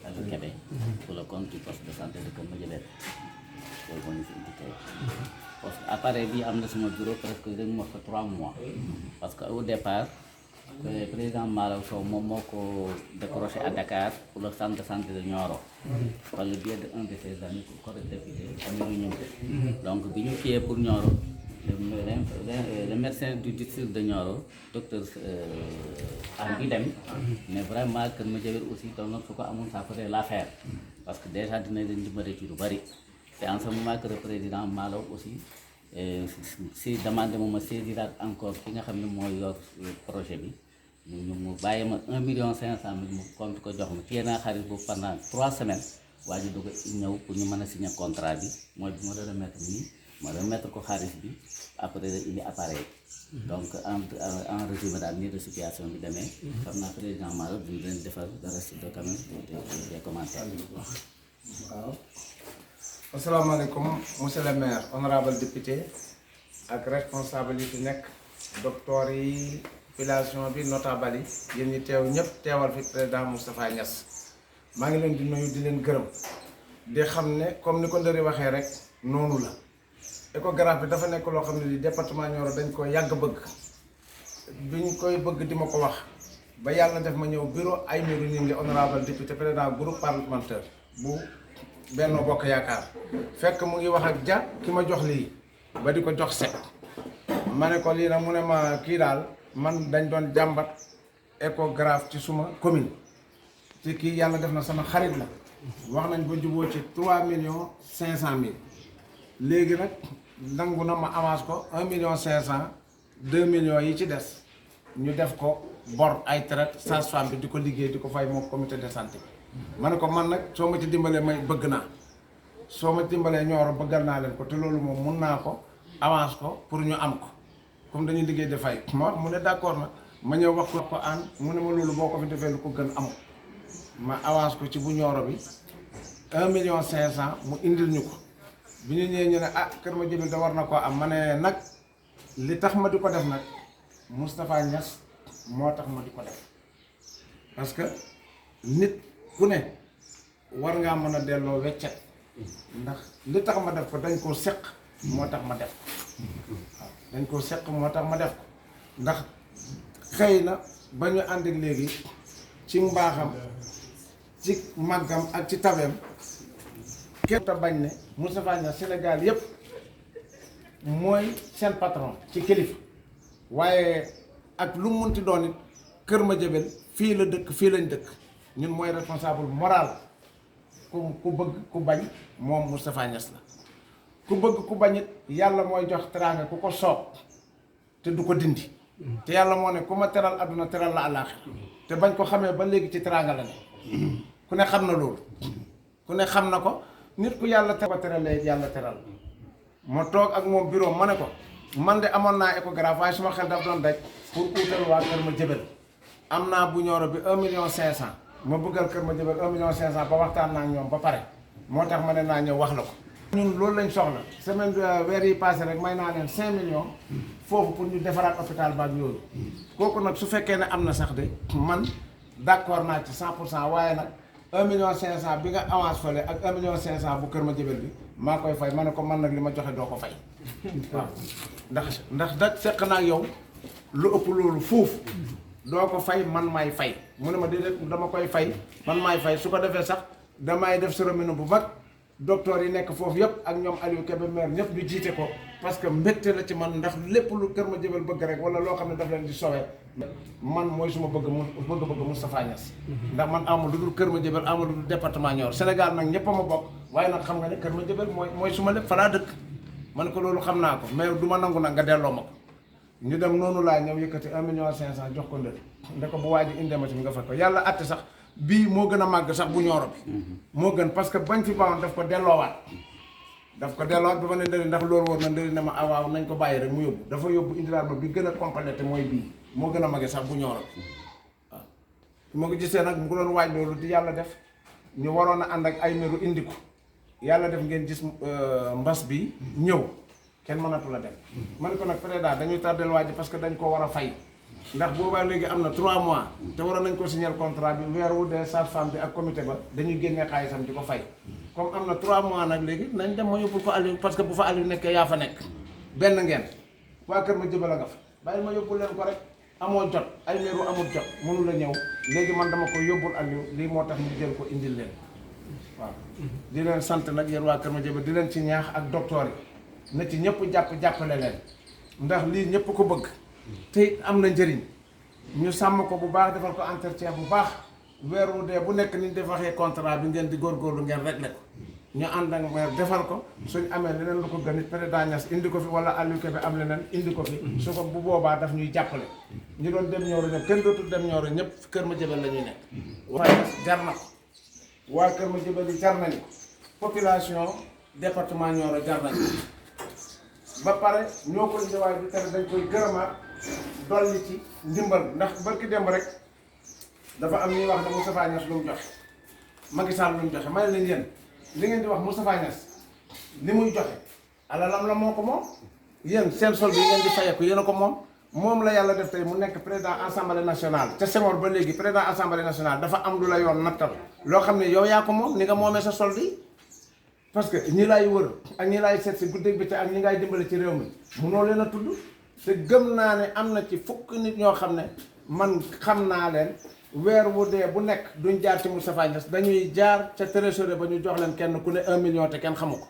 Aliou Kébé pour le compte du poste de santé de Kër Madiabel loolu moo ñu fi indi tey parce que appareil bi am na sama bureau presque dañ ma fa 3 mois parce que au départ président Malaw Sow moom moo ko décroché à Dakar pour le centre de santé de Nioro par le biais de un de ses amis correct député Amirou Gningue donc bi ñu kiyee pour Nioro le médecin du district de Nioro docteur Andy Dem mais vraiment Kër Madiabel aussi donc su ko amoon ça ferait l'affaire parce que déjà dina leen dimbale ci lu bari c'est en ce moment que le président Malaw aussi si demandé ma saisiraat encore ki nga xam ne mooy yor projet bi mu bàyyi ma 1,5 million mu compte ko jox ma téye naa xaalis boobu pendant 3 semaines waa ji dugg ñëw pour ñu mën a signer contrat bi mooy bi ma doon remettre nii ma remettre ko xaalis bi après indi appareil donc en résumé daal nii de situation bi demee xam naa président Malaw duñu leen defal dara si de quand même des commentaires. waaw asalaamaaleykum monsieur le maire honorable député ak responsable yi fi nekk docteur yi population bi notable yi yéen ñi teew ñëpp teewal fi président Moustapha Niass maa ngi leen di nuyu di leen gërëm di xam ne comme ni ko Ndëri waxee rek noonu la échographe bi dafa nekk loo xam ne li département Nioro dañ ko yàgg bëgg biñ koy bëgg di ma ko wax ba yàlla def ma ñëw bureau Aymérou Gningue honorable député président groupe parlementaire bu Benno Bokk Yaakaar fekk mu ngi wax ak ja ki ma jox lii ba di ko jox set ma ne ko lii nag mu ne ma kii daal man dañ doon jàmbat échographe ci suma commune ci kii yàlla def na sama xarit la wax nañ ba juboo ci 3,5 millions léegi nag nangu na ma avance ko 1,5 million 2 millions yi ci des ñu def ko bor ay traite sage-femme bi di ko liggéey di ko fay moom comité de santé ma ne ko man nag soo ma ci dimbalee may bëgg naa soo ma dimbalee Nioro bëggal naa leen ko te loolu moom mun naa ko avance ko pour ñu am ko comme dañuy liggéey di fay ma wax mu ne d'accord na ma ñëw wax ko an mu ne ma loolu boo ko fi defee lu ko gën amul ma avance ko ci bu Nioro bi 1,5 million mu indil ñu ko bi ñu ñëwee ñu ne ah Kër Madiabel da war na koo am ma ne nag li tax ma di ko def nag Moustapha Niass moo tax ma di ko def parce que nit ku ne war ngaa mën a delloo weccet ndax li tax ma def ko dañ koo seq moo tax ma def ko waaw dañ koo seq moo tax ma def ko ndax xëy na ba ñu ànd ak léegi ci mbaaxam ci màggam ak ci tabeem képp ta bañ ne Moustapha Niass Sénégal yépp mooy seen patron ci kilifa waaye ak lu munti doon it Kër Madiabel fii la dëkk fii lañ dëkk ñun mooy responsable moral ku bëgg ku bañ moom Moustapha Niass la ku bëgg ku bañ it yàlla mooy jox teraanga ku ko soob te du ko dindi te yàlla moo ne ku ma teral àdduna teral la àllaaxira te bañ ko xamee ba léegi ci teraanga la ne ku ne xam na loolu ku ne xam na ko nit ku yàlla teralee yàlla teral ma toog ak moom bureau ma ne ko man de amoon naa échographe waaye suma xel daf doon daj pour uutal waa Kër Madiabel am naa bu Nioro bi 1,5 million ma bëggal Kër Madiabel 1,5 million ba waxtaan naa ak ñoom ba pare moo tax ma ne naa ñëw wax la ko. ñun loolu lañ soxla semaine weer yi passé rek may naa leen 5 millions foofu pour ñu defaraat hôpital ba ak yooyu kooku nag su fekkee ne am na sax de man d'accord naa ci 100% waaye nag 1,5 million bi nga avance fële ak 1,5 million bu Kër Madiabel bi maa koy fay ma ne ko man nag li ma joxe doo ko fay waaw ndax da seq naa ak yow lu ëpp loolu foofu. doo ko fay man maay fay mu ne ma déedéet dama koy fay man maay fay su ko defee sax damay def cérémonie bu mag docteur yi nekk foofu yëpp ak ñoom Aliou Kébé maire ñëpp ñu jiite ko parce que mbégte la ci man ndax lépp lu Kër Madiabel bëgg rek wala loo xam ne daf leen di sowee man mooy suma bëgg Moustapha Niass ndax man amul lu dul Kër Madiabel amul lu dul département Nioro Sénégal nag ñëpp a ma bokk waaye nag xam nga ne Kër Madiabel mooy suma lépp fa laa dëkk man ko loolu xam naa ko mais du ma nangu nag nga delloo ma ko ñu dem noonu laa ñëw yëkkati 1,5 million jox ko Ndëri nde ko bu waa ji indee ma ci nga fay ko yàlla àtte sax bii moo gën a màgg sax bu Nioro bi moo gën parce que bañ fi bawoon daf ko delloowaat ba ma ne Ndëri ndax loolu war na Ndëri ne ma waaw nañ ko bàyyi rek mu yóbbu dafa yóbbu indilaat ma bi gën a complété mooy bii moo gën a màgg sax bu Nioro bi waaw moo ko gisee nag mu ko doon waaj loolu di yàlla def ñu waroon a ànd ak Aymérou indi ko yàlla def ngeen gis mbas bi ñëw kenn mënatu la dem man ko nag président dañuy tardel waa ji parce que dañ ko war a fay ndax boobaa léegi am na 3 mois te waroon nañ ko signer contrat bi weer wu dee sage-femme bi ak comité ba dañuy génne xaalisam di ko fay comme am na 3 mois nag léegi nañ dem ma yóbbul ko Aliou parce que bu fa Aliou nekkee yaa fa nekk benn ngeen waa kër ma jëbal a nga fa bàyyi ma yóbbul leen ko rek amoo jot ay meeru amul jot mënu la ñëw léegi man dama ko yóbbul Aliou lii moo tax ñu jël ko indil leen waaw di leen sant nag yéen waa kër ma jëbal di leen ci ñaax ak docteur yi na ci ñëpp jàppale leen ndax lii ñëpp ko bëgg te am na njëriñ ñu sàmm ko bu baax defal ko entretien bu baax weer wu dee bu nekk ni ñu defaxee contrat bi ngeen di góorgóorlu ngeen réglé ko ñu ànd ak maire defal ko suñ amee leneen lu ko gën it président Niass indi ko fi wala Aliou Kébé am leneen indi ko fi su ko bu boobaa daf ñuy jàppale ñu doon dem Nioro ñëpp kenn dootul dem Nioro ñëpp kër ma jëbal la ñuy nekk waaye jar na ko waa kër ma jëbal yi jar nañu population département Nioro jar nañu ba pare ñoo ko indi waaye bi tamit dañ koy gërëmaat dolli ci ndimbal ndax barki démb rek dafa am ñuy wax ne Moustapha Niass lu mu joxe Macky Sall lu mu joxe may leen yéen li ngeen di wax Moustapha Niass li muy joxe alalam la moo ko moom yéen seen solde yi ngeen di fayeeku yéen a ko moom la yàlla def tey mu nekk président assemblée nationale te Senghor ba léegi président assemblée nationale dafa am lu la yoon nattal loo xam ne yow yaa ko moom ni nga moomee sa solde yi parce que ñi laay wër ak ñi laay seet si guddeeg bi ak ñi ngay dimbale ci réew mi munoo leen a tudd te gëm naa ne am na ci fukk nit ñoo xam ne man xam naa leen weer wu dee bu nekk duñ jaar ci Moustapha Niass dañuy jaar ca trésorier ba ñu jox leen kenn ku ne 1 million te kenn xamu ko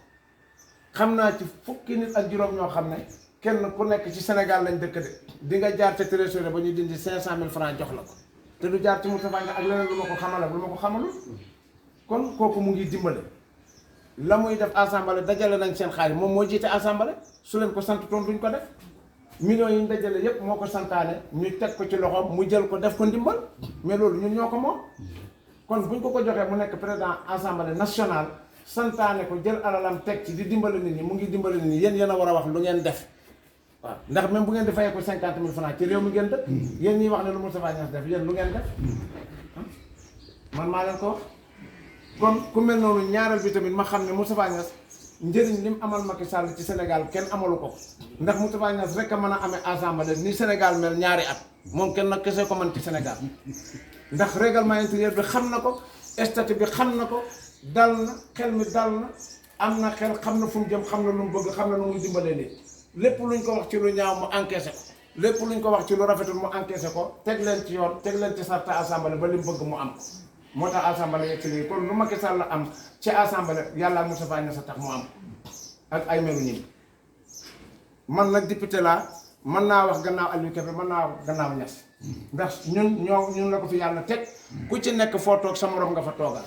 xam naa ci fukki nit ak juróom ñoo xam ne kenn ku nekk ci Sénégal lañ dëkk de di nga jaar ca trésorier ba ñu dindi 500 000 francs jox la ko te du jaar ci Moustapha Niass ak leneen lu ma ko xamal ak lu ma ko xamalul kon kooku mu ngi dimbale la muy def assemblée dajale nañ seen xaalis moom moo jiite assemblée su leen ko sant toon duñ ko def millions yi ñu dajale yépp moo ko santaane ñu teg ko ci loxoom mu jël ko def ko ndimbal mais loolu ñun ñoo ko moom kon buñ ko joxee mu nekk président assemblée nationale santaane ko jël alalam teg ci di dimbali nit ñi mu ngi dimbali nit ñi yéen a war a wax lu ngeen def waaw ndax même bu ngeen di fayee ko 50 000 francs ci réew mi ngeen dëkk yéen ñiy wax ne lu Moustapha Niass def yéen lu ngeen def man maa leen ko wax kon ku mel noonu ñaareel bi tamit ma xam ne Moustapha Niass njëriñ li mu amal Macky Sall ci Sénégal kenn amalu ko ndax Moustapha Niass rek a mën a amee assemblée ni Sénégal mel ñaari at moom kenn nag kese ko mën ci Sénégal ndax règlement intérieur bi xam na ko statut bi xam na ko dal na xel mi dal na am na xel xam na fu mu jëm xam na lu mu bëgg xam na lu muy dimbalee nit lépp luñ ko wax ci lu ñaaw mu encaissé ko lépp luñ ko wax ci lu rafetul mu encaissé ko teg leen ci yoon teg leen ci sarta assemblée ba li mu bëgg mu am moo tax assemblée yegg ci lii kon lu Macky Sall la am ci assemblée yàlla ak Moustapha Niass a tax mu am ak ay melu ñi man nag député laa mën naa wax gannaaw Aliou Kébé mën naa wax gannaaw Niass ndax ñun la ko fi yàlla teg ku ci nekk foo toog sa morom nga fa toogal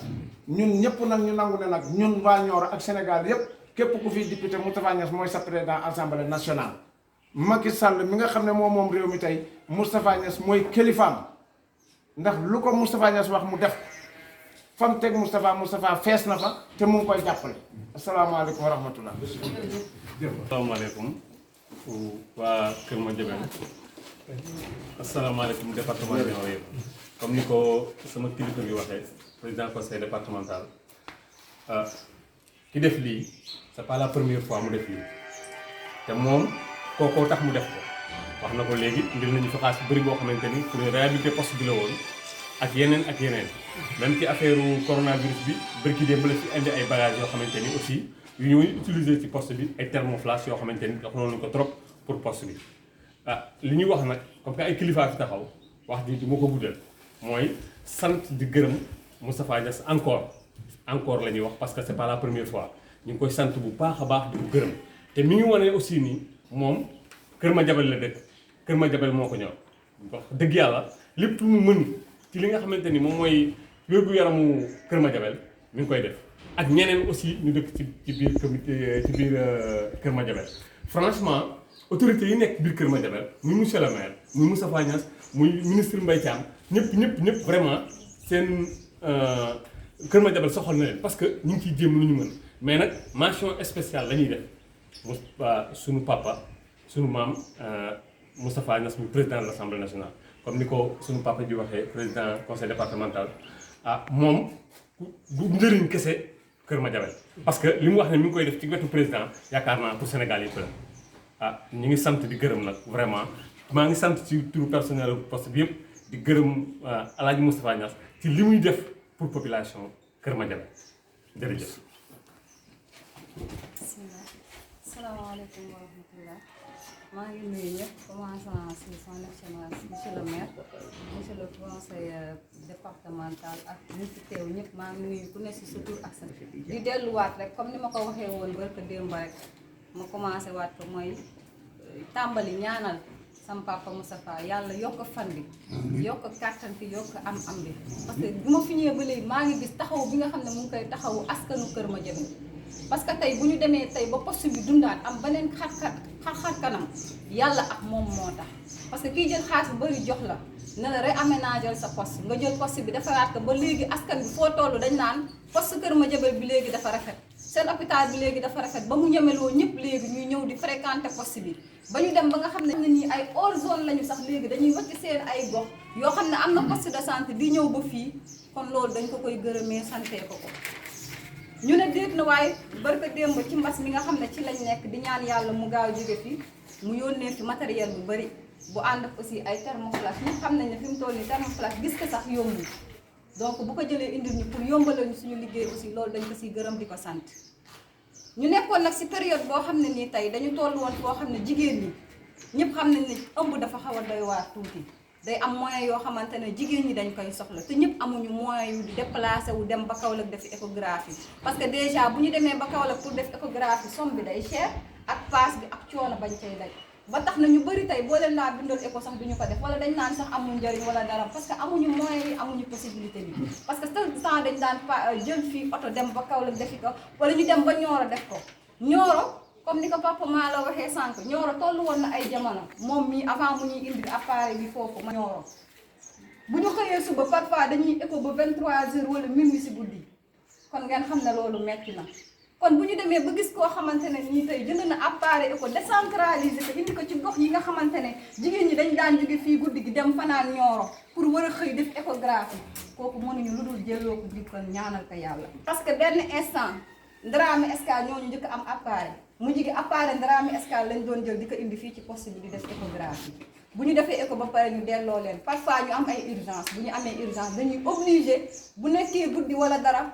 ñun ñëpp nag ñu nangu ne nag ñun waa Nioro ak Sénégal yëpp képp ku fi député Moustapha Niass mooy sa président assemblée nationale Macky Sall mi nga xam ne moom réew mi tey Moustapha Niass mooy kilifaam ndax lu ko Moustapha Niass wax mu def fam teg Moustapha fees na fa te mu ngi koy jàppale asalaamaaleykum wa rahmatullah. asalaamaaleykum waa Kër Madiabel asalaamaaleykum département Nioro yëpp comme ni ko sama kilifa bi waxee président conseil départemental ki def lii c'est pas la première fois mu def lii te moom kookoo tax mu def ko wax na ko léegi ngir nañu fa xaalis bu bëri boo xamante ni pour réhabiliter poste bi la woon ak yeneen même ci affaire coronavirus bi bërki démb la fi indi ay bagages yoo xamante ni aussi yu ñuy utiliser ci poste bi ay thermoflash yoo xamante ni dox nañu ko trop pour poste bi li ñuy wax nag comme que ay kilifa fi taxaw wax ji du ma ko guddal mooy sant di gërëm Moustapha Niass encore la ñuy wax parce que c'est pas la première fois ñu ngi koy sant bu baax a baax di ko gërëm te mi ngi wane aussi ni moom Kër Madiabel la dëkk Kër Madiabel moo ko ñor wax dëgg yàlla lépp mu mën ci li nga xamante ni moom mooy wér-gu-yaramu Kër Madiabel mi ngi koy def ak ñeneen aussi ñu dëkk ci biir Kër Madiabel franchement autorité yi nekk biir Kër Madiabel muy monsieur le maire muy Moustapha Niass muy ministre Mbaye Thiam ñëpp vraiment seen Kër Madiabel soxal na leen parce que ñu ngi ciy jéem lu ñu mën mais nag mention spéciale la ñuy def suñu papa suñu maam Moustapha Niass muy président de l'Assemblée nationale comme ni ko suñu papa ji waxee président conseil départemental moom du njëriñ kese Kër Madiabel parce que li mu wax ne mi ngi koy def ci wetu président yaakaar naa pour Sénégal yëpp la ñu ngi sant di gërëm nag vraiment maa ngi sant ci turu personnel poste bi yëpp di gërëm El Hadj Moustapha Niass ci li muy def pour population Kër Madiabel jërëjëf. bismillah salaamaaleykum wa rahmatullah maa ngi nuyu ñëpp commençant si son excellence monsieur le maire monsieur le conseiller départemental ak ñi fi teew ñëpp maa ngi nuyu ku ne si sa tur ak sa di delluwaat rek comme ni ma ko waxee woon barka démb rek ma commencé waat ko mooy tàmbali ñaanal sama papa Moustapha yàlla yokk fan bi yokk kàttan bi yokk am bi parce que bu ma fi ñëwee ba léegi maa ngi gis taxaw bi nga xam ne mu ngi koy taxawu askanu Kër Madiabel parce que tey bu ñu demee tey ba poste bi dundaat am beneen xar kanam yàlla ak moom moo tax parce que kiy jël xaalis bu bëri jox la ne la réaménager sa poste nga jël poste bi defaraat ko ba léegi askan bi foo toll dañ naan poste Kër Madiabel bi léegi dafa rafet seen hôpital bi léegi dafa rafet ba mu ñemeloo ñëpp léegi ñuy ñëw di fréquenter poste bi ba ñu dem ba nga xam ne nii ay hors zone lañu sax léegi dañuy wacc seen ay gox yoo xam ne am na poste de santé di ñëw ba fii kon loolu dañ ko koy gërëmee santee ko ko ñu ne déet na waaye barka démb ci mbas mi nga xam ne ci lañ nekk di ñaan yàlla mu gaaw jóge fi mu yónnee fi matériel bu bëri bu ànd ak aussi ay thermoflash ñi xam nañ ne fi mu toll nii thermoflash gis ko sax yombul donc bu ko jëlee indil ñu pour yombalal ñu suñu liggéey aussi loolu dañ ko siy gërëm di ko sant ñu nekkoon nag si période boo xam ne nii tey dañu toll woon boo xam ne jigéen ñi ñëpp xam nañ ne ëmb dafa xaw a doy waar tuuti day am moyen yoo xamante ne jigéen ñi dañ koy soxla te ñëpp amuñu moyen yu déplacé wu dem ba Kaolack def échographie parce que déjà bu ñu demee ba Kaolack pour def échographie somme bi day cher ak paas bi ak coono bañ cay daj ba tax na ñu bëri tey boo leen laa bindal écho sax duñu ko def wala dañ naan sax amul njëriñ wala dara parce que amuñu moyen yi amuñu possibilité bi parce que tout le temps dañ daan jël fii oto dem ba Kaolack defi ko wala ñu dem ba Nioro def ko Nioro comme ni ko papa maa la waxee sànq Nioro toll woon na ay jamono moom mii avant mu ñuy indi appareil bi foofu ma Nioro bu ñu xëyee suba parfois dañuy écho ba 23h wala minuit si guddi kon ngeen xam ne loolu metti na kon bu ñu demee ba gis koo xamante ne nii tey jënd na appareil écho décentralisé ko indi ko ci gox yi nga xamante ne jigéen ñi dañ daan jóge fii guddi gi dem fanaan Nioro pour war a xëy def échographie kooku mënuñu lu dul jëloo ko jikkal ñaanal ko yàlla parce que benn instant Ndramé Escale ñooñu njëkk am appareil mu jigi appareil Ndramé Escale lañ doon jël di ko indi fii ci poste bi di def échographie bu ñu defee écho ba pare ñu delloo leen parfois ñu am ay urgence bu ñu amee urgence dañuy obligé bu nekkee guddi wala dara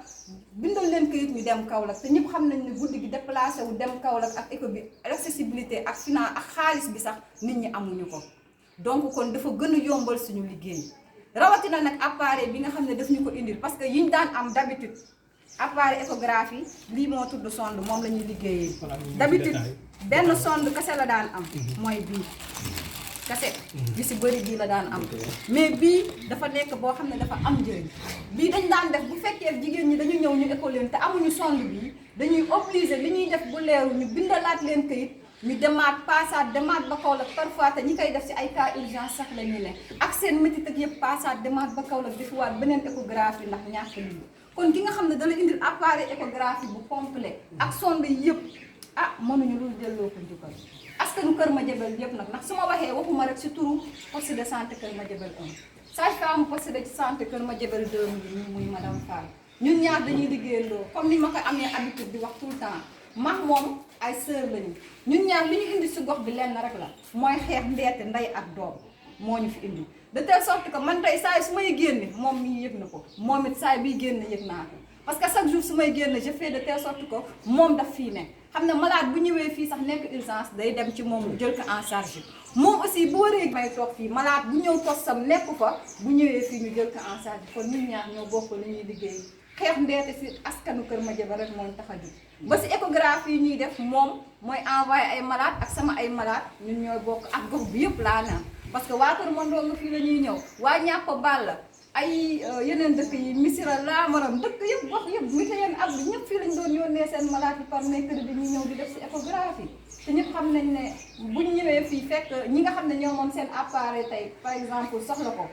bindal leen këyit ñu dem Kaolack te ñëpp xam nañ ne guddi gi déplacé wu dem Kaolack ak écho bi accessibilité ak finance ak xaalis bi sax nit ñi amuñu ko donc kon dafa gën a yombal suñu liggéey rawatina nag appareil bi nga xam ne daf ñu ko indil parce que yiñ daan am d'habitude appareil échographie lii moo tudd sonde moom la ñuy liggéeyee d'habitude benn sonde kese la daan am mooy bii kese bi si bëri bii la daan am mais bii dafa nekk boo xam ne dafa am njëriñ bii dañ daan def bu fekkee jigéen ñi dañu ñëw ñu écho leen te amuñu sonde bii dañuy obligé li ñuy def bu leeru ñu bindalaat leen këyit ñu demaat passaat demaat ba Kaolack parfois te ñi koy def si ay cas urgence sax la ñu ne ak seen métit ak yëpp passaat demaat ba Kaolack defiwaat beneen échographie ndax ñàkk lii kon ki nga xam ne dala indil appareil échographie bu complet ak sonde yëpp ah mënuñu lu delloo ko njukkal askanu Kër Madiabel yëpp nag ndax su ma waxee waxuma rek si turu poste de santé Kër Madiabel 1 sage-femme poste de santé Kër Madiabel 2 muy madame Fall ñun ñaar dañuy liggéeyandoo comme ni ma ko amee habitude di wax tout le temps max moom ay sœur lañu ñun ñaar li ñu indi si gox bi lenn rek la mooy xeex ndeete ndey ak doom moo ñu fi indi de telle sorte que man tey saa yi su may génne moom mii yëg na ko moom it saa yi biy génn yëg naa ko parce que chaque jour su may génn je fais de telle sorte que moom daf fii ne xam ne malade bu ñëwee fii sax nekk urgence day dem ci moom jël ko en charge moom aussi bu waree may toog fii malade bu ñëw postam nekk fa bu ñëwee fii ñu jël ko en charge kon ñun ñaar ñoo bokk li ñuy liggéey xeex ndeete si askanu Kër Madiabel rek moo tax a jóg ba si échographie yi ñuy def moom mooy envoyé ay malade ak sama ay malade ñun ñooy bokk ak gox bi yëpp laa naan parce que waa Kër Mandonga fii la ñuy ñëw waa ñàpp Balla ay yeneen dëkk yi Missirah Lamaram dëkk yëpp wax yëpp Missirah ab bi ñëpp fii lañ doon yónnee seen malade yi par mercredi ñuy ñëw di def si échographie te ñëpp xam nañ ne buñ ñëwee fii fekk ñi nga xam ne ñoo moom seen appareil tey par exemple soxla ko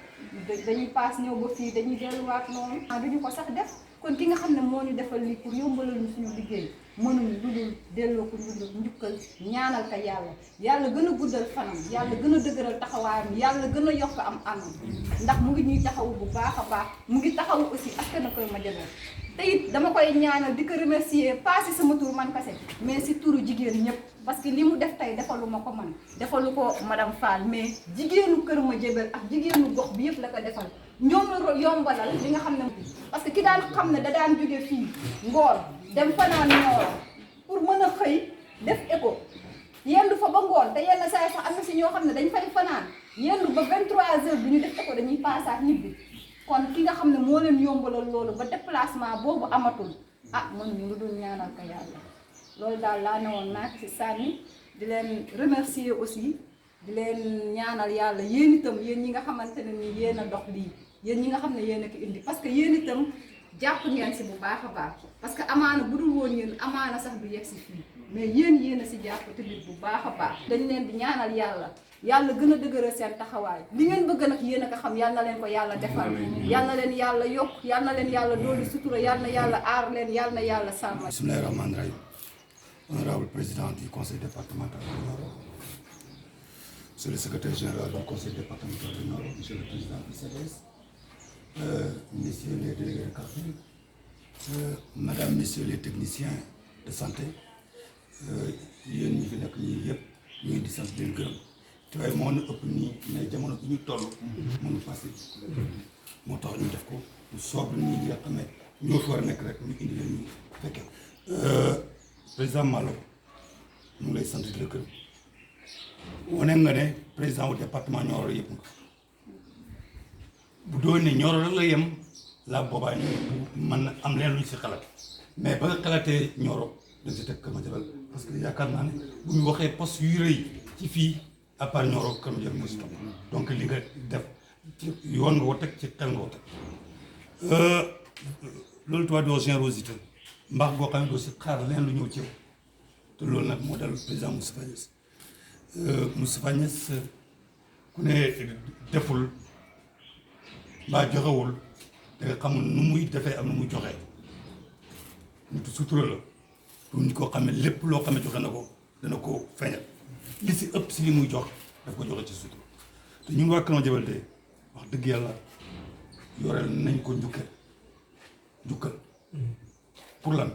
dañuy paas ñëw ba fii dañuy delluwaat noonu duñu ko sax def kon ki nga xam ne moo ñu defal lii pour yombalal ñu suñu liggéey mënuñu lu dul delloo ko njukkal ñaanal ko yàlla gën a guddal fanam yàlla gën a dëgëral taxawaayam yàlla gën a yokk am anam ndax mu ngi ñuy taxawu bu baax a baax mu ngi taxawu aussi askanu Kër Madiabel te it dama koy ñaanal di ko remercier pas si sama tur man kese mais si turu jigéen ñëpp parce que li mu def tey defalu ma ko man defalu ko madame Fall mais jigéenu Kër Madiabel ak jigéenu gox bi yëpp la ko defal ñoom la yombalal li nga xam ne parce que ki daan xam ne da daan jóge fii ngoor dem fanaan Nioro pour mën a xëy def écho yendu fa ba ngoon te yenn saa yi sax am na si ñoo xam ne dañ fay fanaan yendu ba 23h bu ñu def écho dañuy paasaat ñibbi kon ki nga xam ne moo leen yombalal loolu ba déplacement boobu amatul man ñu lu dul ñaanal ko yàlla loolu daal laa ne woon naa ko si sànni di leen remercier aussi di leen ñaanal yàlla yéen itam yéen ñi nga xamante ne ni yéen a dox lii yéen ñi nga xam ne yéen a ko indi parce que yéen itam jàpp ngeen si bu baax a baax parce que amaana bu dul woon yéen amaana sax du yegg si fii mais yéen a si jàpp tamit bu baax a baax dañ leen di ñaanal yàlla gën a dëgëral seen taxawaay li ngeen bëgg nag yéen a ko xam yal na leen ko yàlla defal yal na leen yàlla yokk yal na leen yàlla dooli sutura yal na yàlla aar leen yal na yàlla sàmm. Bismillahir Rahmanir Rahim. Honorable président du conseil départemental du Nioro, monsieur le secrétaire général du conseil départemental du Nioro, monsieur le président du CDS, messieurs les délégués de quartier, madame, messieurs les techniciens de santé, yéen ñi fi nekk ñii yëpp ñu ngi di sant di leen gërëm te waaye moo na ëpp nii mais jamono bi ñu toll mënu passé moo tax ñu def ko ñu soob nii ñi nga xam ne ñoo fi war a nekk rek ñu indi leen ñu fekkee ko président Malo ñu ngi lay sant di la gërëm wane nga ne président wu département Nioro yëpp nga bu doon ne Nioro rek la yem la boobaa ñu mën na am leen lu ñu si xalaat mais ba nga xalaatee Nioro dañ si teg Kër Madiabel parce que yaakaar naa ne bu ñu waxee poste yu rëy ci fii à part Nioro Kër Madiabel moo si topp donc li nga def ci yoon nga ko teg ci xel nga ko teg loolu tubaab doo générosité mbaax goo xam ne doo si xaar leen lu ñëw ci yow te loolu nag moo dal président Moustapha Niasse Moustapha Niasse ku ne deful mbaa joxewul da nga xamul nu muy defee am nu muy joxee nit sutura la pour nit koo xam ne lépp loo xam ne joxe na ko dana ko feeñal li si ëpp si li muy jox daf ko joxe ci sutura te ñun waa Kër Madiabel de wax dëgg yàlla yoreel nañ ko njukkal pour lan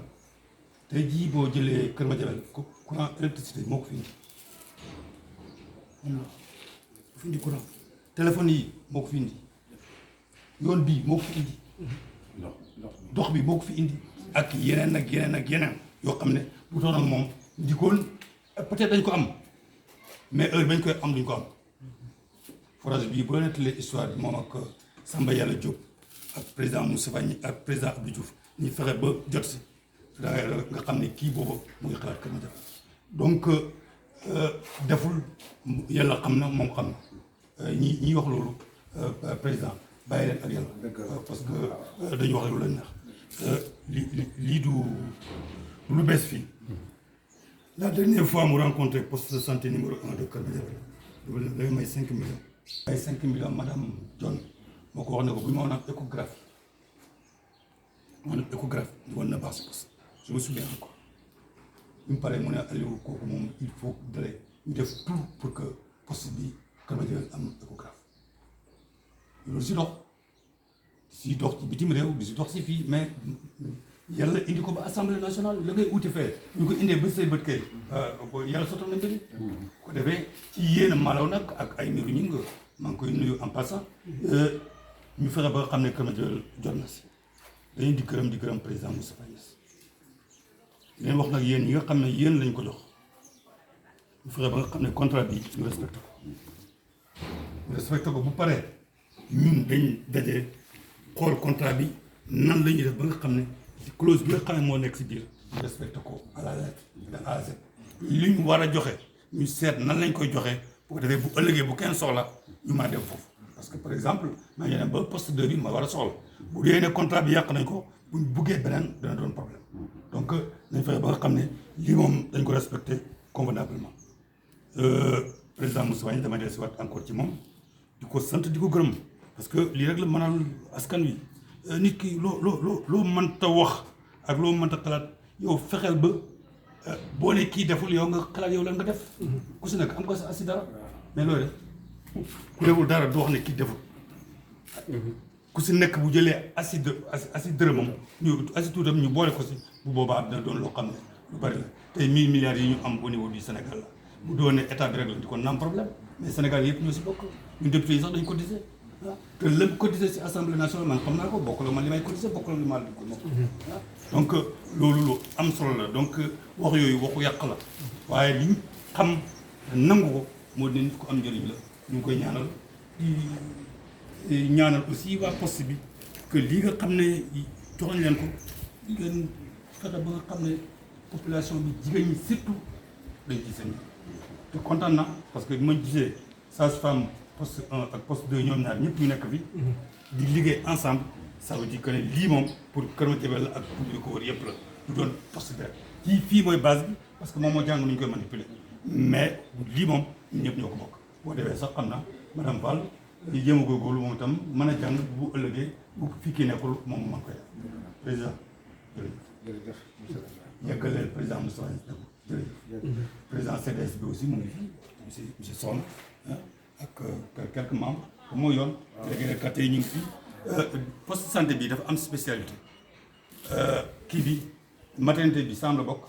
tey jii boo jëlee Kër Madiabel courant électricité moo ko fi indi moo fi indi courant téléphone yi moo ko fi indi yoon bii moo ko fi indi dox bi moo ko fi indi ak yeneen yoo xam ne bu doon ak moom ndikoon peut-être dañ ko am mais heure bañ koy am duñ ko am forage bii boo nettalee histoire bi moom ak Samba Yàlla Diop ak président Moustapha Niasse ak président Abdou Diouf ñu fexe ba jot si nga xam ne kii boobu mu ngi xalaat Kër Madiabel donc deful yàlla xam na moom xam na ñi wax loolu président bàyyi leen ak yàlla parce que dañu wax rek lu leen neex lii du lu bees fii la dernière fois mu rencontré poste de santé numéro 1 de Kër Madiabel da may 5 millions ay 5 millions madame John moo ko wax ne ko bu ñu ma woon échographie di woon na baax si poste je me souviens encore bi mu paree mu ne Aliou kooku moom il faut dale ñu def tout pour que poste bi Kër Madiabel am échographie loolu si dox ci bitim réew di si dox si fii mais yàlla indi ko ba assemblée nationale la ngay uti fee ñu ko indee ba say bët kay yàlla sottal na mbiri ko defee ci yéen a malaw nag ak ay miru ñi nga maa ngi koy nuyu en passant ñu fexe ba nga xam ne Kër Madiabel jot na si dañuy di gërëm président Moustapha Niasse leen wax nag yéen ñi nga xam ne yéen lañ ko jox ñu fexe ba nga xam ne contrat bi ñu respecté ko bu paree ñun dañ daje xool contrat bi nan la ñuy def ba nga xam ne clause bi nga xam ne moo nekk si biir ñu respecté ko à la lettre de A à Z li ñu war a joxe ñu seet nan lañ koy joxe bu ko defee bu ëllëgee bu kenn soxla ñu maa dem foofu parce que par exemple maa ngi dem ba poste 2 bi ma war a soxla bu dee ne contrat bi yàq nañ ko buñ buggee beneen dana doon problème donc nañ fexe ba nga xam ne lii moom dañ ko respecté convenablement président Moustapha Niasse damay del si waat encore ci moom di ko sant di ko gërëm parce que lii rek la mënal askan wi nit ki loo mënta wax ak loo mënta xalaat yow fexeel ba boo ne kii deful yow nga xalaat yow lan nga def ku si nekk am ko sa asi dara mais loolu def ku deful dara du wax ne kii deful ku si nekk bu jëlee asi dërëmam ñu asi tuutam ñu boole ko si bu boobaa dina doon loo xam ne lu bari la tey 1000 milliards yi ñu am au niveau du Sénégal la bu doonee état bi rek la di kon am problème mais Sénégal yëpp ñoo si bokk ñun député yi sax dañu cotiser te lépp cotiser si assemblée nationale man xam naa ko bokk la man li may cotiser bokk la li ma ko bokk donc loolu lu am solo la donc wax yooyu waxu yàq la waaye li ñu xam nangu ko moo di nit ko am njëriñ la ñu ngi koy ñaanal di ñaanal aussi waa poste bi que lii nga xam ne jox nañ leen ko ngeen fexe ba nga xam ne population bi jigéen ñi surtout dañ ci seen te kontaan na parce que bi ma gisee sage-femme poste 1 ak poste 2 ñoom ñaar ñëpp ñu nekk fi di liggéey ensemble ça veut dire que ne lii moom pour Kër Madiabel la ak pour li ko wër yëpp la du doon poste bi rek fii mooy base bi parce que moom moo jàng nu ñu koy manipuler mais lii moom ñun ñëpp ñoo ko bokk boo demee sax xam na madame Fall ñu jéem a góorgóorlu moom itam mën a jàng bu ëllëgee bu fi kii nekkul moom man koy président jërëjëf yeggaleel président Moustapha jërëjëf président CDS bi aussi mu ngi fi monsieur Sow ak quelques membres moo yoon léegi nag kat yi ñu ngi fi poste santé bi dafa am spécialité kii bi maternité bi semble bokk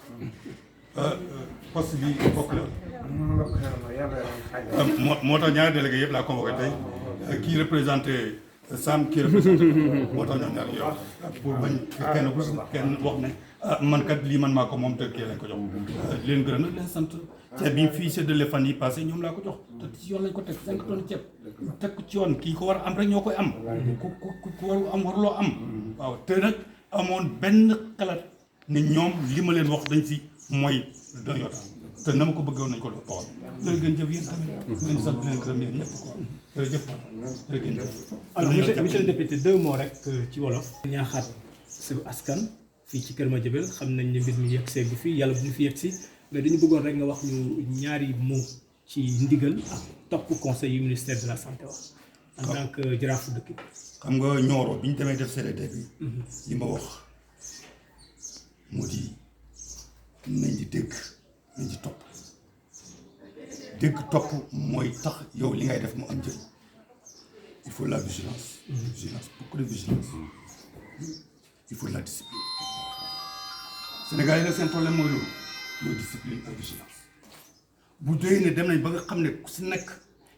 poste bi bokk la moo tax ñaari délégué yëpp laa convoqué tey kii représenté Sam kii représenté moo tax ñoom ñaar yow pour bañ kenn ku kenn wax ne man kat lii man maa ko moom te kii lañ ko jox leen gërëm nag leen sant ceeb bi fii séddale fan yi passé ñoom laa ko jox te ci yoon lañ ko teg 5 tonnes ceeb teg ko ci yoon kii ko war a am rek ñoo koy am ku waru am waruloo am waaw te nag amoon benn xalaat ne ñoom li ma leen wax dañ si mooy doon yoota te na ma ko bëggoon nañ ko doon toxal jërë ngeen jëf yéen tamit leen sant leen gërëm yéen ñëpp quoi jërëjëf jërë ngeen jëf alors monsieur le député 2 mots rek ci wolof ñaaxaat su askan fii ci Kër Madiabel xam nañ ne mbir mi yegg seegu fii yàlla bu ñu fi yegg si mais dañu bëggoon rek nga wax ñu ñaari mot ci ndigal ak topp conseil yu ministère de la santé wax en tant que jaraafu dëkk bi xam nga Nioro bi ñu demee def CDD bi li ma wax moo di nañ di dégg nañ di topp dégg topp mooy tax yow li ngay def mu am njëriñ il faut la vigilance vigilance beaucoup de vigilance il faut la discipline Sénégal yi nag seen problème mooy loolu mooy discipline ak vigilance bu doy ne dem nañ ba nga xam ne ku si nekk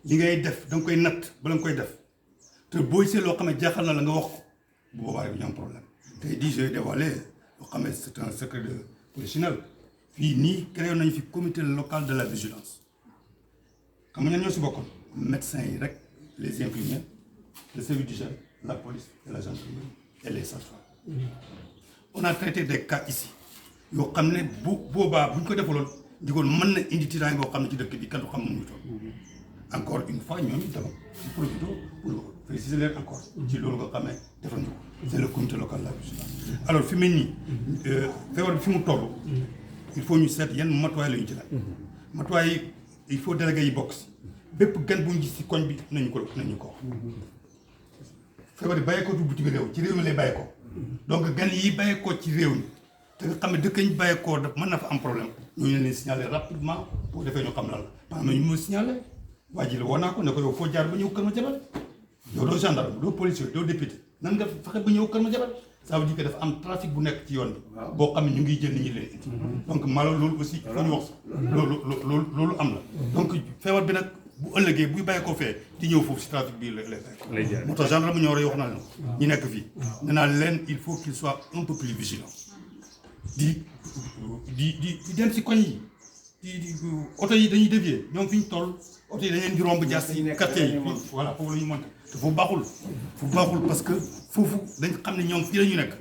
li ngay def da nga koy natt bala nga koy def te booy see loo xam ne jaaxal na la nga wax ko bu boobaa rek ñu am problème tey di j'ai dévoilé loo xam ne c'est un secret de polichinelle fii nii créé nañu fi comité local de la vigilance xam nga ñan ñoo si bokkoon médecins yi rek les infirmiers le service d'hygiène la police et la gendarmerie et les sages-femmes on a traité des cas ici yoo xam ne bu boobaa bu ñu ko defaloon ndigoon mën na indi tiitaange boo xam ne ci dëkk bi kenn du xam mu toll encore une fois ñooñu dama ci profité pour féliciter leen encore ci loolu nga xam ne defal ñu ko c'est le comité local de la vigilance alors fi mel nii feebar bi fi mu toll il faut ñu seet yan matuwaay la ñu jëlaat matuwaay yi il faut délégué yi bokk si bépp gan bu ñu gis si koñ bi nañu ko wax feebar yi bàyyi ko du bitim réew ci réew mi lay bàyyi ko donc gan yi bàyyi ko ci réew mi te nga xam ne dëkk ñu bàyyi ko daf mën na fa am problème ñooñu leen signaler rapidement pour defee ñu xam lan la maanaam ñu ma signaler waa ji la woo naa ko ne ko yow foo jaar ba ñëw Kër Madiabel yow doo gendarme doo policier doo député nan nga fexe ba ñëw Kër Madiabel ça veut dire que dafa am trafic bu nekk ci yoon bi boo xam ne ñu ngi jël nit ñi leen indi donc malo loolu aussi il faut ñu wax loolu am na donc feebar bi nag bu ëllëgee buy bàyyi ko fee di ñëw foofu si trafic bi lay bàyyi moo tax gendarme ñoo rey wax naa leen ñu nekk fii nee naa leen il faut qu'il soit un peu plus vigilant di dem si koñ yi di oto yi dañuy dévier ñoom fi ñu toll oto yi dañ leen di romb jaas yi quartier yi voilà foofu la ñu monté te foofu baaxul parce que foofu dañ xam ne ñoom fii la ñu nekk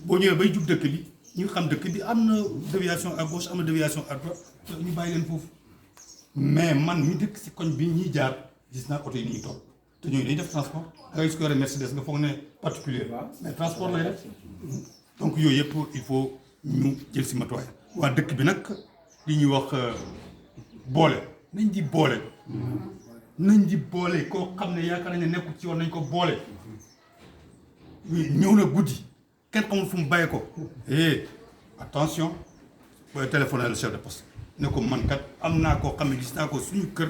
boo ñëwee bay jub dëkk bi ñu xam dëkk bi am na déviation à gauche am na déviation à droite ñu bàyyi leen foofu mais man mi dëkk si koñ bi ñuy jaar gis naa oto yi ni ñuy toll te ñooñu dañuy def transport da ngay gis ko yore Mercedes nga foog ne particulier mais transport lay def donc yooyu yëpp il faut ñu jël si matuwaay waa dëkk bi nag li ñuy wax boole nañ di boole koo xam ne yaakaar nañ ne nekkul ci yoon nañ ko boole ñëw na guddi kenn xamul fu mu bàyyi ko attention booy téléphoné le chef de poste ne ko man kat am naa koo xam ne gis naa ko suñu kër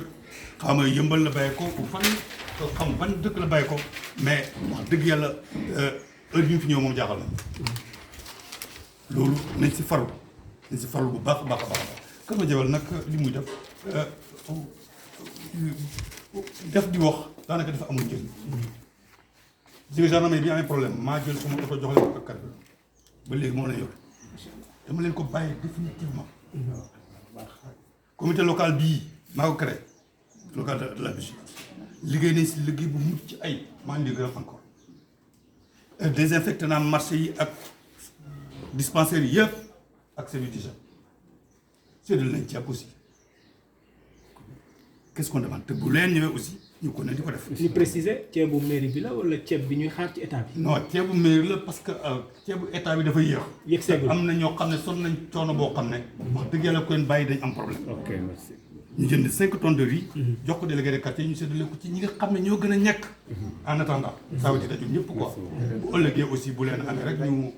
xaw ma yëmbal la bàyyi ko ou fan xam ban dëkk la bàyyi ko mais wax dëgg yàlla heure bi ñu fi ñëw moom jaaxal na loolu nañ si farlu bu baax a baax a baax Kër Madiabel nag li muy def di wax daanaka dafa amul njëriñ si gendarmerie bi amee problème maa jël sama oto jox leen ko ak carte ba léegi moo la yor dama leen ko bàyyi définitivement comité local bii maa ko créé local de la Belgique liggéey nañ si liggéey bu mucc ay maa ngi gërëm encore désinfecté naa marché yi ak dispensaires yi yëpp ak service d'hygiène séddale nañ ceeb aussi qu'est-ce qu'on demande te bu leen ñëwee aussi ñu ko ne di ko def. ñu préciser ceebu mairie bi la wala ceeb bi ñuy xaar ci état bi. non ceebu mairie la parce que ceebu état bi dafa yéex. yegg seegul am na ñoo xam ne sonn nañ coono boo xam ne. wax dëgg yàlla ko leen bàyyi dañ am problème. ok merci. ñu jënd 5 tonnes de riz. jox ko délégué de quartier ñu séddale ko ci ñi nga xam ne ñoo gën a ñekk. en attendant ça veut dire que ñëpp quoi. bu ëllëgee aussi bu leen amee rek ñu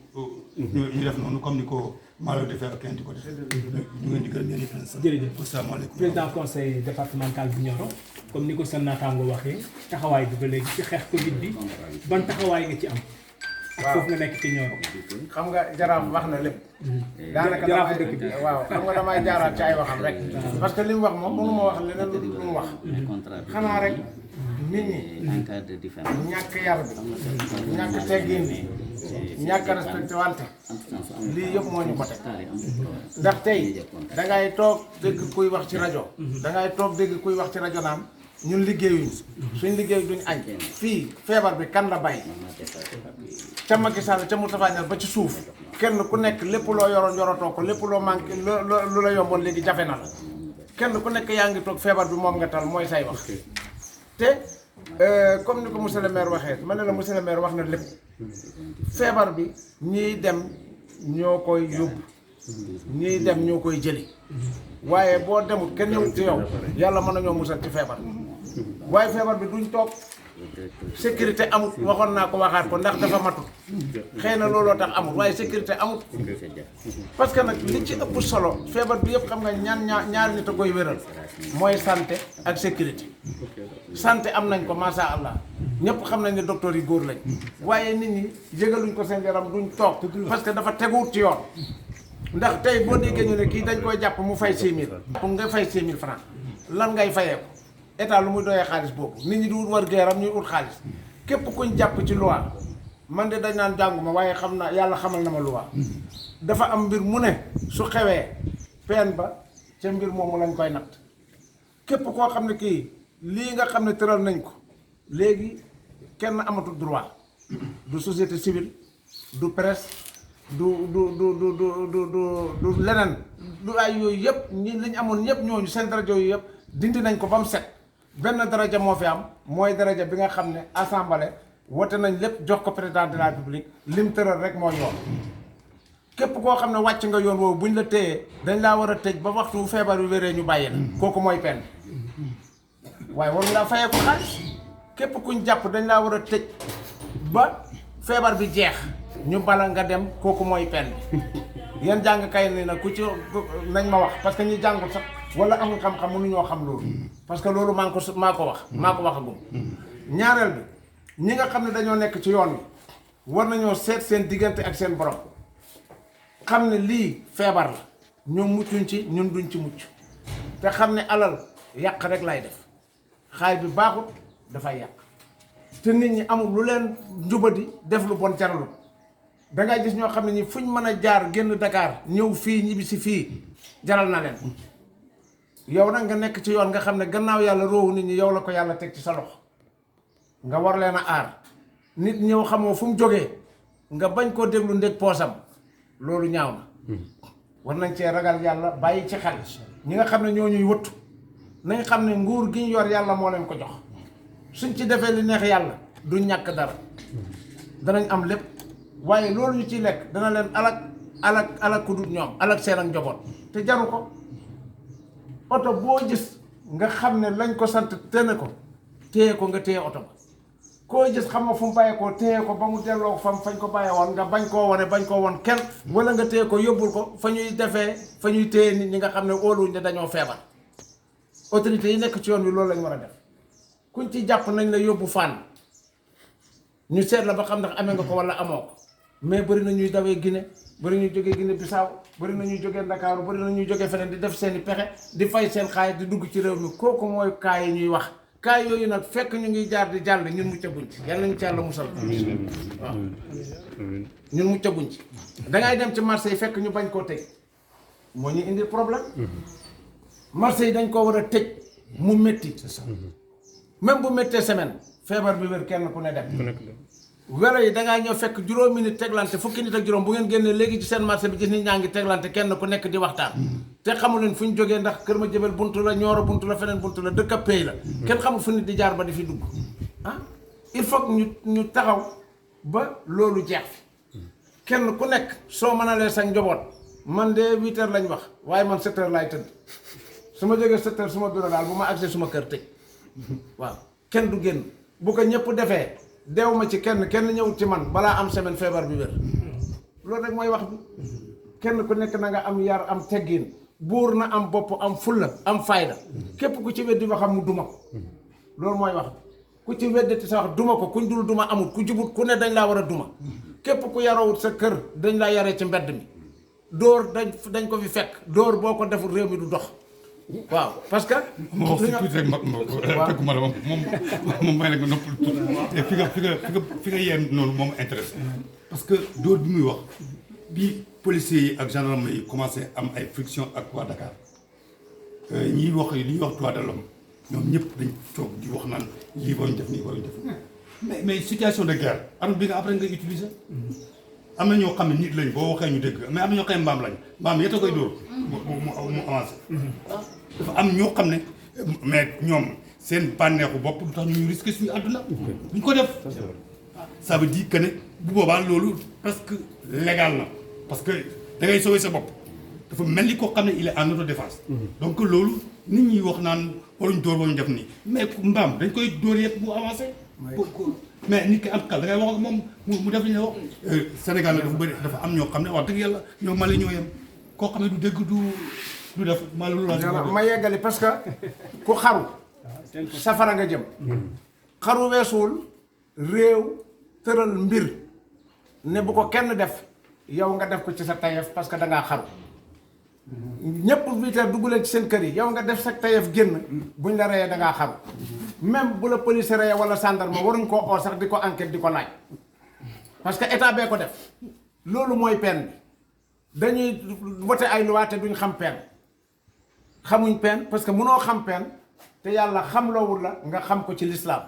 def noonu comme ni ko Malo defee ak kenn di ko def. ñu ngeen di gërëm ñenn ñi fi sax. jërëjëf asalaamaaleykum. président conseil départemental bu Nioro comme ni ko sa naataango waxee taxawaay bi ba léegi ci xeex Covid bi ban taxawaay nga ci am. ak foofu nga nekk ci Nioro. xam nga jaraaf wax na lépp. daanaka jaraafu dëkk bi waaw xam nga damay jaaraat ci ay waxam rek. parce que li mu wax moom mënu ma wax leneen lu mu wax. xanaa rek nit ñi ñàkk yar bi ñàkk teggin bi ñàkk respecté wante lii yëpp moo ñu ko teg ndax tey dangay toog dégg kuy wax ci rajo dangay toog dégg kuy wax ci rajo naan ñun liggéeyuñ suñ liggéey duñ añ fii feebar bi kan la bàyyi ca Macky Sall ca Moustapha Niasse ba ci suuf kenn ku nekk lépp loo yoroon yorotoo ko lépp loo manqué lu la yomboon léegi jafe na la kenn ku nekk yaa ngi toog feebar bi moom nga tal mooy say wax te comme ni ko monsieur le maire waxee ma ne la monsieur le maire wax na lépp feebar bi ñiy dem ñoo koy yóbbu ñiy dem ñoo koy jëli waaye boo demut kenn ñëwut ci yow yàlla mën nañoo musal ci feebar waaye feebar bi duñ toog sécurité amut waxoon naa ko waxaat ko ndax dafa matut xëy na looloo tax amut waaye sécurité amut parce que nag li ci ëpp solo feebar bi yëpp xam nga ñaar nit a koy wéral mooy santé ak sécurité santé am nañ ko masha Allah ñëpp xam nañ ne docteur yi góor lañ waaye nit ñi yëgaluñ ko seen yaram duñ toog parce que dafa teguwut ci yoon ndax tey boo déggee ñu ne kii dañ koy jàpp mu fay 6 000 pour nga fay 6 000 francs lan ngay fayee ko état lu muy doyee xaalis boobu nit ñi di wut war geeram ñuy ut xaalis képp kuñ jàpp ci loi man de dañ naan jànguma waaye xam naa yàlla xamal na ma loi dafa am mbir mu ne su xewee peen ba ca mbir moomu lañ koy natt képp koo xam ne kii lii nga xam ne tëral nañ ko léegi kenn amatul droit du société civile du presse du leneen du ay yooyu yëpp ñi li ñu amoon ñëpp ñooñu seen daraja yooyu yëpp dindi nañ ko ba mu set benn daraja moo fi am mooy daraja bi nga xam ne assemblée wote nañ lépp jox ko président de la république lim tëral rek moo yoon képp koo xam ne wàcc nga yoon woowu buñ la téyee dañ laa war a tëj ba waxtu feebar bi wéree ñu bàyyi la kooku mooy pen waaye waruñ laa fayee ko xaalis képp kuñ jàpp dañ laa war a tëj ba feebar bi jeex ñu bala nga dem kooku mooy pen bi yéen jàng kay ni nag ku ci nañ ma wax parce que ñi jàngul sax wala amul xam-xam mënuñoo xam loolu parce que loolu maa ko waxagum ñaareel bi ñi nga xam ne dañoo nekk ci yoon bi war nañoo seet seen diggante ak seen borom xam ne lii feebar la ñoom muccuñ ci ñun duñ ci mucc te xam ne alal yàq rek lay def xaay bi baaxut dafay yàq te nit ñi amul lu leen njubadi def lu bon jaralut dangay gis ñoo xam ne ñi fuñ mën a jaar génn Dakar ñëw fii ñibbi si fii jaral na leen yow nag nga nekk ci yoon nga xam ne gannaaw yàlla róowu nit ñi yow la ko yàlla teg ci sa loxo nga war leen a aar nit ñëw xamoo fu mu jógee nga bañ koo déglu ndég poosam loolu ñaaw na war nañ cee ragal yàlla bàyyi ci xel ñi nga xam ne ñoo ñuy wëttu nañ xam ne nguur gi ñu yor yàlla moo leen ko jox suñ ci defee li neex yàlla du ñàkk dara danañ am lépp waaye loolu ñu ciy lekk dana leen alak ku dul ñoom alak seen ak njaboot te jaru ko oto boo gis nga xam ne lañ ko sant tëne ko téye ko nga téye oto ba koo gis xam nga fu mu bàyyee ko téye ko ba mu delloo fañ ko bàyyee woon nga bañ koo wane bañ koo woon kenn wala nga téye ko yóbbul ko fa ñuy defee fa ñuy téye nit ñi nga xam ne óoluwuñ ne dañoo feebar autorités yi nekk ci yoon wi loolu lañ war a def kuñ ci jàpp nañ la yóbbu fànn ñu seet la ba xam ndax amee nga ko wala amoo ko mais bëri na ñuy dawee Guinée bëri ñuy jógee Guinée Bissau bëri na ñuy jógee Ndakaaru bëri na ñuy jógee feneen di def seen i pexe di fay seen xaalis di dugg ci réew mi kooku mooy cas yi ñuy wax cas yooyu nag fekk ñu ngi jaar di jàll ñun muccaguñ ci yàlla nañu ci yàlla musal waaw ñun muccaguñ ci dangay dem ci marché yi fekk ñu bañ koo tëj moo ñu indi problème marché yi dañ koo war a tëj mu métti même bu méttee semaine feebar bi wér kenn ku ne dem welo yi dangaa ñëw fekk juróomi nit teglante fukki nit ak juróom bu ngeen génnee léegi ci seen marché bi gis nit ñaa ngi teglante kenn ku nekk di waxtaan te xamul leen fu ñu jógee ndax Kër Madiabel buntu la Nioro buntu la feneen buntu la dëkk ab pays la kenn xamul fu nit di jaar ba di fi dugg ah il faut que ñu taxaw ba loolu jeex fi kenn ku nekk soo mënalee sa njaboot man de 8 heures lañ wax waaye man 7 heures laay tëdd su ma jógee 7 heures suma bureau daal bu ma agsee suma kër tëj waaw kenn du génn bu ko ñëpp defee deew ma ci kenn ñëwut ci man balaa am semaine feebar bi wér loolu rek mooy wax bi kenn ku nekk na nga am yar am teggin buur na am bopp am fulla am fayda képp ku ci weddi waxam mu duma ko loolu mooy wax bi ku ci weddati sa wax duma ko kuñ dul duma amul ku jubut ku ne dañ laa war a duma képp ku yarawut sa kër dañ laa yaree ci mbedd mi dóor dañ ko fi fekk dóor boo ko deful réew mi du dox waaw parce que. ma wax si tuuti rek ma tëgguma la moom may la nga noppal tuuti te fi nga yem noonu moom intéressé parce que dóor bi muy wax bi policiers yi ak gendarme yi commencé am ay friction ak waa Dakar ñiy wax li ñuy wax droit de l'homme ñoom ñëpp dañ toog di wax naan lii waruñ def nii waruñ def mais situation de guerre arme bi nga après nga utiliser am na ñoo xam ne nit lañ boo waxee ñu dégg mais am na ñoo xam ne mbaam lañ mbaam yetta koy dóor mu avancé dafa am ñoo xam ne mais ñoom seen bànneexu bopp du tax ñu risqué suñu àdduna duñ ko def ça veut dire que ne bu boobaa loolu presque légal na parce que da ngay sauver sa bopp dafa mel ni koo xam ne il est en autodéfense donc loolu nit ñi wax naan waruñ dóor waruñ def nii mais mbaam dañ koy dóor yëpp mu avancé mais nit ki am kal da ngay wax ak moom mu def li ñu wax Sénégal la dafa bëri dafa am ñoo xam ne wax dëgg yàlla ñoo Mali ñoo yem koo xam ne du dégg du def ma loolu la ma yeggali parce que ku xaru safara nga jëm xaru weesuwul réew tëral mbir ne bu ko kenn def yow nga def ko ci sa tayef parce que dangaa xaru ñëpp viteer dugg leen ci seen kër yi yow nga def sa tayef génn buñ la reyee dangaa xaru même bu la police reyee wala gendarme waruñ koo oo sax di ko enquête di ko laaj parce que état bee ko def loolu mooy peine bi dañuy voté ay loi te duñ xam peine xamuñ peine parce que mënoo xam peine te yàlla xam loowul la nga xam ko ci lislaam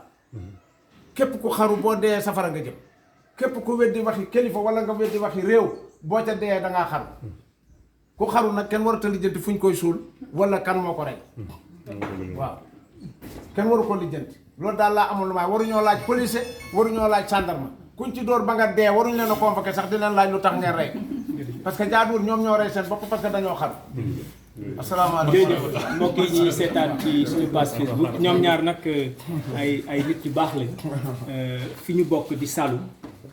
képp ku xaru boo dee safara nga jëm képp ku weddi waxi kilifa wala nga weddi waxi réew boo ca dee dangaa xaru ku xaru nag kenn warut a lijjanti fuñ koy suul wala kan moo ko rey waaw kenn waru ko lijjanti loolu daal laa amul lu may waruñoo laaj police waruñoo laaj gendarme kuñ ci dóor ba nga dee waruñ leen a convoqué sax di leen laaj lu tax ngeen rey parce que jaaduwul ñoom ñoo rey seen bopp parce que dañoo xaru asalaamaaleykum jërëjëf mbokk yi ñuy seetaan ci suñu page Facebook ñoom ñaar nag ay nit yu baax lañ fi ñu bokk di Saloum